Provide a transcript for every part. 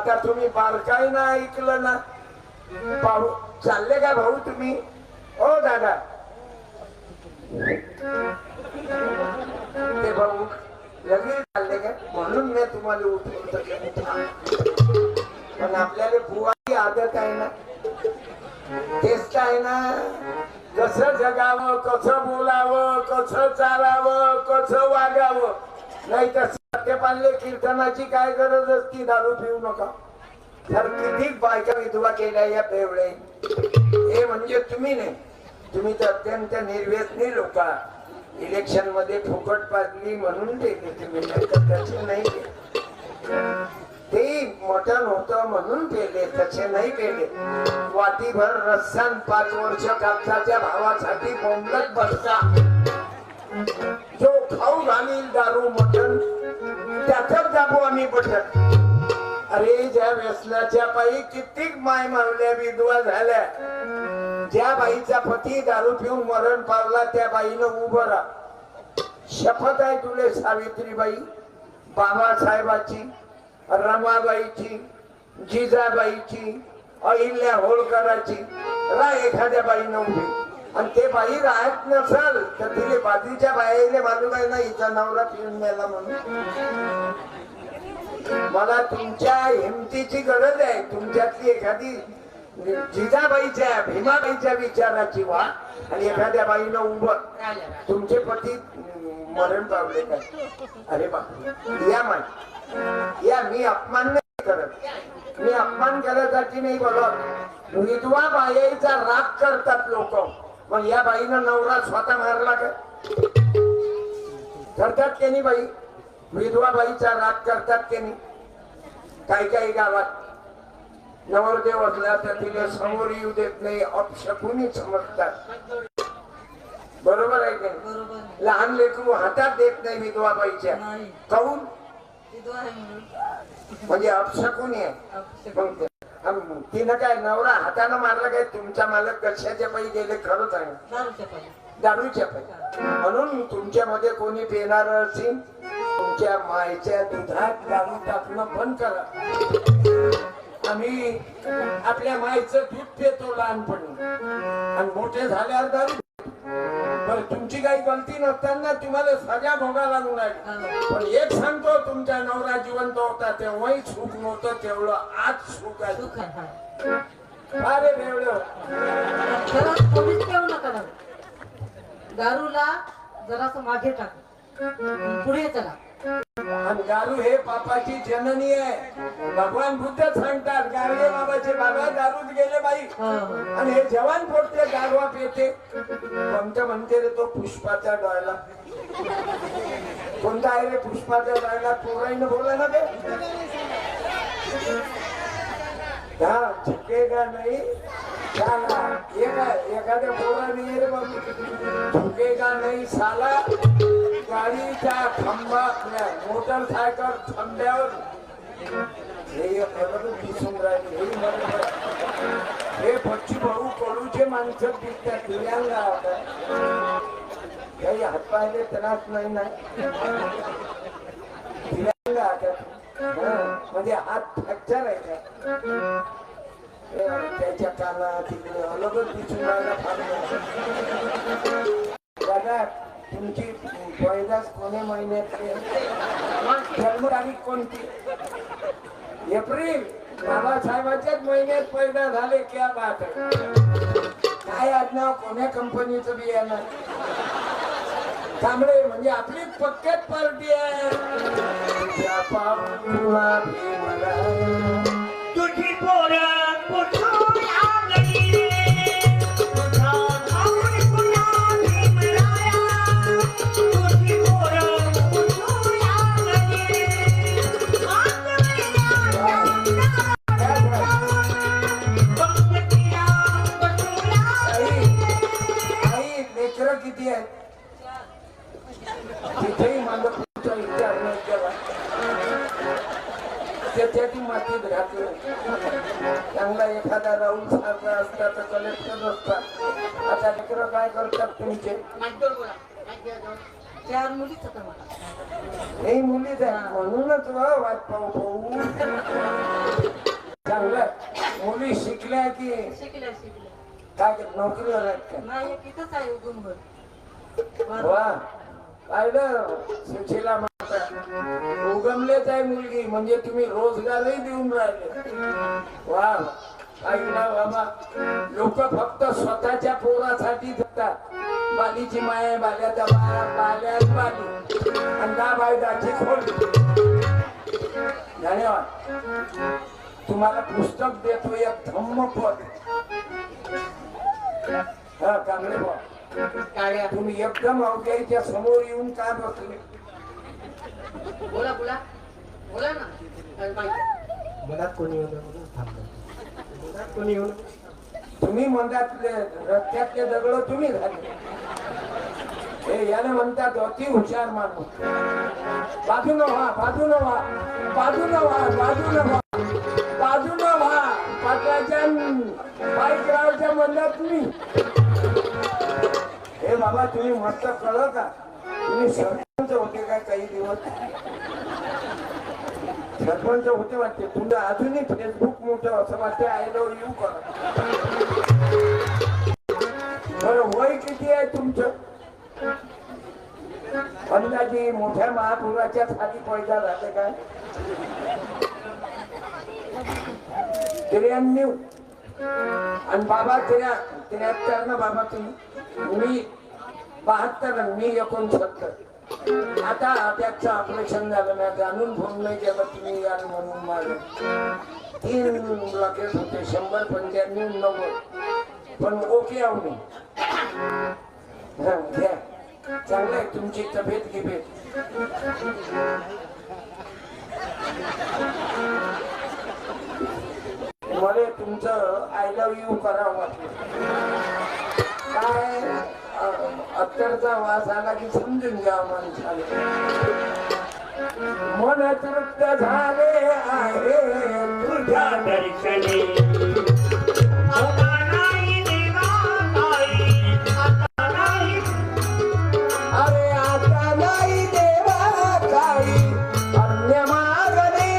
आता तुम्ही बारकाई ना ऐकलं ना पाहू चालले का भाऊ तुम्ही ओ दादा ते भाऊ लगेच चालले का म्हणून मी तुम्हाला उठवलं पण आपल्याला बुवाची आदत आहे ना तेच आहे ना कसं जगावं कसं बोलावं कसं चालावं कसं वागावं नाही तर सत्यपानले कीर्तनाची काय गरज असती दारू पिऊ नका तर किती बायका विधवा केल्या या बेवडे हे म्हणजे तुम्ही नाही तुम्ही तर अत्यंत निर्व्यसनी लोक इलेक्शन मध्ये फुकट पाजली म्हणून तुम्ही नाही ते मटण होतं म्हणून पेले तसे नाही पेले वाटीभर रस्सान 5 वर्ष कापसाच्या भावासाठी बोंबलत बसता जो खाऊ घालील दारू मटण त्याच्यात दाबू आम्ही बटन अरे ज्या व्यसनाच्या पायी कित्येक माय मावल्या विधवा झाल्या ज्या बाईचा पती दारू पिऊन मरण पावला त्या बाईनं उभं राहा शपथ आहे तुले सावित्रीबाई बाबासाहेबाची रमाबाईची जिजाबाईची अहिल्या होळकराची रा एखाद्या बाईनं उभी आणि ते बाई राहत नसल तर तिने बाजूच्या बाईले मालूम आहे ना हिचा नवरा पिऊन मेला म्हणून मला तुमच्या हिमतीची गरज आहे तुमच्यातली एखादी जिजाबाईच्या भीमाबाईच्या विचाराची वा आणि एखाद्या बाईनं उभं तुमचे पती मरण पावले काय अरे बा या माय या मी अपमान नाही करत मी अपमान करायसाठी नाही बोलत विधवा बाईचा राग करतात लोक मग या बाईनं नवरा स्वतः मारला का करतात की नाही बाई विधवा बाईचा राग करतात की नाही काही काही गावात नवरदेव असला तर तिला समोर येऊ देत नाही अपशकुनी समजतात बरोबर आहे की लहान लेकरू हातात देत नाही विधवा बाईच्या काऊन म्हणजे अपशकुनी आहे तिनं काय नवरा हातानं मारला काय तुमचा मालक कशाच्या पायी गेले खरंच आहे दारूच्या पायी म्हणून तुमच्यामध्ये कोणी पेणार असेल तुमच्या मायच्या दुधात दारू टाकणं बंद करा आम्ही आपल्या मायचं दूध पितो लहानपणी आणि मोठे झाल्यावर दारू बरं तुमची काही गलती नसताना तुम्हाला सजा भोगा लागून राहिली पण एक सांगतो तुमचा नवरा जिवंत होता तेव्हाही सुख नव्हतं तेवढं आज सुख आहे अरे बेवडं दारूला जरासं मागे टाक पुढे चला आणि दारू हे पापाची जननी आहे भगवान बुद्ध सांगतात गाडगे बाबाचे बाबा दारूच गेले बाई आणि हे जवान पोटते दारवा पेते कोणतं म्हणते रे तो पुष्पाचा डोळा कोणता आहे रे पुष्पाचा डोळा पोराईनं बोला ना ते झुकेगा नाही एखाद्या पोराने रे बाबू झुकेगा नाही साला गाडीच्या खांबा मोटरसायकल थांब्यावर दिसून राहिले हे पक्षी भाऊ कडूचे माणसं दिसतात दिव्यांगा काही हात पाहिले त्रास नाही ना दिव्यांगा म्हणजे हात फ्रॅक्चर आहे का त्याच्या काना तिकडे अलगच दिसून राहिला दादा तुमची पैदास कोण्या महिन्यातली जन्मतारीख कोणती एप्रिल बाबासाहेबाच्याच महिन्यात पैदा झाले क्या बात काय आडनाव कोण्या कंपनीचं बियाणं कांबळे म्हणजे आपली पक्क्यात पार्टी आहे तुझी पोरं किती आहे तिथेही माझा पुढचा विचार नाही केला त्याच्याती मातीत घातलं चांगला एखादा राहुल सारखा असता तर कलेक्टर असता आता लेकरं काय करतात तुमचे 4 मुलीच नाही मुलीच आहे म्हणूनच वाट पाहू चांगलं. मुली शिकल्या की शिकल्या शिकल्या काय नोकरीवर आहेत का? नाही एक इथंच आहे उगमभर वा पाहिलं सुशीला माता उगमलेच आहे मुलगी म्हणजे तुम्ही रोजगारही देऊन राहिले. वा ऐकला बाबा. लोक फक्त स्वतःच्या पोरासाठी जगतात. बालीची माय बाल्याचा बाल्या बाली अंडा बायदाची खोल. धन्यवाद. तुम्हाला पुस्तक देतो एक धम्मपद. हा कांगडे काळ्या तुम्ही एकदम अवघ्याच्या समोर येऊन काय बसले? बोला बोला बोला ना काय माहिती मनात कोणी होतं मनात कोणी होतं. तुम्ही म्हणतात रस्त्यातले दगड तुम्ही झाले. हे याने म्हणतात अति हुशार माणूस. बाजून व्हा बाजून व्हा बाजून व्हा बाजून व्हा बाजून व्हा. पाटलाच्या बाईकरावच्या म्हणतात तुम्ही. हे बाबा तुम्ही मस्त कळलं का? तुम्ही सरपंच होते का काही दिवस? सरपंच होते वाटते. तुमचं अजूनही फेसबुक मोठं असं वाटतं. आय लव्ह यू करा. बरं वय किती आहे तुमचं? अंदाजी मोठ्या महापुराच्या खाली पैदा झाले काय? 93. आणि बाबा 73 ना बाबा तुम्ही. मी 72 मी 69. आता त्याचं ऑपरेशन झालं नाही. जाणून फोन नाही केला तुम्ही यार म्हणून माझं 3 लकेट होते. 100 95 90 पण ओके आहो मी. घ्या चांगलं आहे तुमची तब्येत गिबेत. मला तुमचं आय लव्ह यू करावं वाटलं. काय अत्तरचा वास आला की समजून घ्या माणसाला. मन तृप्त झाले आहे तुझ्या दर्शनी. अरे आता नाही देवा काही अन्य मागणे.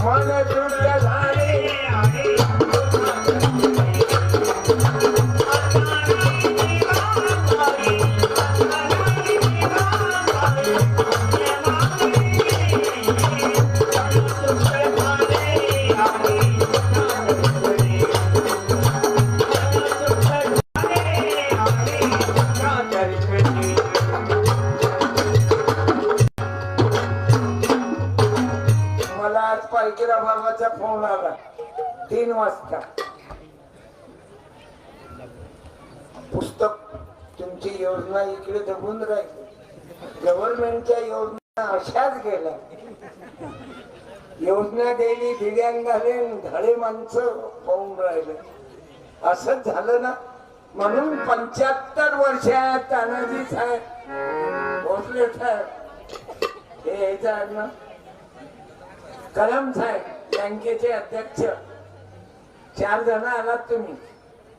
मन तृप्त झाले पायकीरा बाबाचा फोन आला 3 वाजता. पुस्तक तुमची योजना इकडे दबून राहिली. गव्हर्नमेंटच्या योजना अशाच गेल्या. योजना दिली दिव्यांगाले धडे माणसं पाहून राहिले. असंच झालं ना. म्हणून 75 वर्षात तानाजी साहेब भोसले साहेब हे यायचं ना. कलाम साहेब बँकेचे अध्यक्ष 4 जण आलात तुम्ही.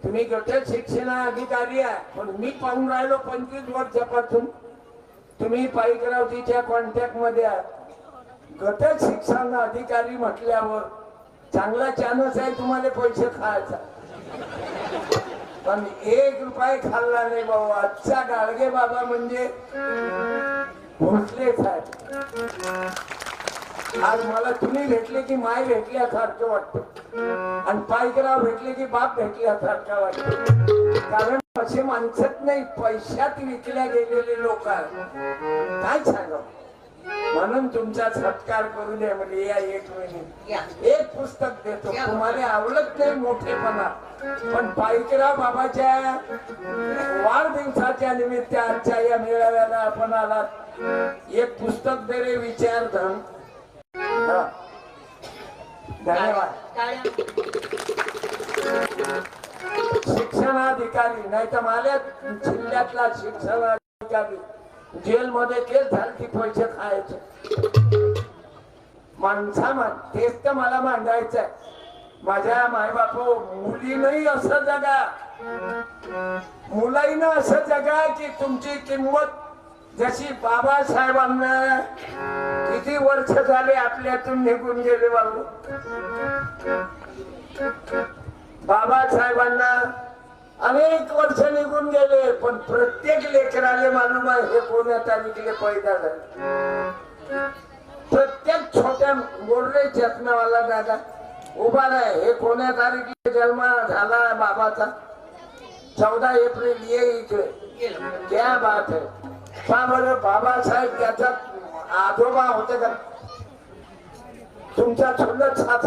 तुम्ही गट शिक्षण अधिकारी आहे. पण मी पाहून राहिलो 25 वर्षापासून तुम्ही पाईकरावजीच्या कॉन्टॅक्ट मध्ये आहात. गट शिक्षण अधिकारी म्हटल्यावर चांगला चान्स आहे तुम्हाला पैसे खायचा. पण 1 रुपया खाल्ला नाही भाऊ. आजचा गाडगे बाबा म्हणजे भोसले साहेब. आज मला तुम्ही भेटले की माय भेटल्यासारखं वाटतं. आणि पायकराव भेटले की बाप भेटल्यासारखं वाटतं. कारण असे माणसंच नाही पैशात विकल्या गेलेले लोक आहेत. काय सांगावं. म्हणून तुमचा सत्कार करू दे म्हणजे या 1 महिने 1 पुस्तक देतो. तुम्हाला आवडत नाही मोठेपणा. पण पायकराव बाबाच्या वाढदिवसाच्या निमित्त आजच्या या मेळाव्याला आपण आलात. 1 पुस्तक दे रे विचारधन. धन्यवाद. शिक्षणाधिकारी नाही तर मला जिल्ह्यातला शिक्षणाधिकारी जेलमध्ये केस झाले की पैसे खायचे माणसा. तेच तर मला मांडायचंय. माझ्या मायबाप मुलीनंही असं जगा. मुलाईनं असं जगा की तुमची किंमत जशी बाबासाहेबांना किती वर्ष झाले आपल्यातून निघून गेले बाबू. बाबासाहेबांना अनेक वर्ष निघून गेले, पण प्रत्येक लेकराले मालूम आहे हे कोण्या तारीखले पैदा झाले. प्रत्येक छोट्या बोलले चष्म्यावाला दादा उभा आहे, हे कोण्या तारीखले जन्म झाला बाबाचा? 14 एप्रिल ये इकडे. क्या बात है. का बरं बाबासाहेब त्याचा आजोबा होते का? तुमचा चुलत साथ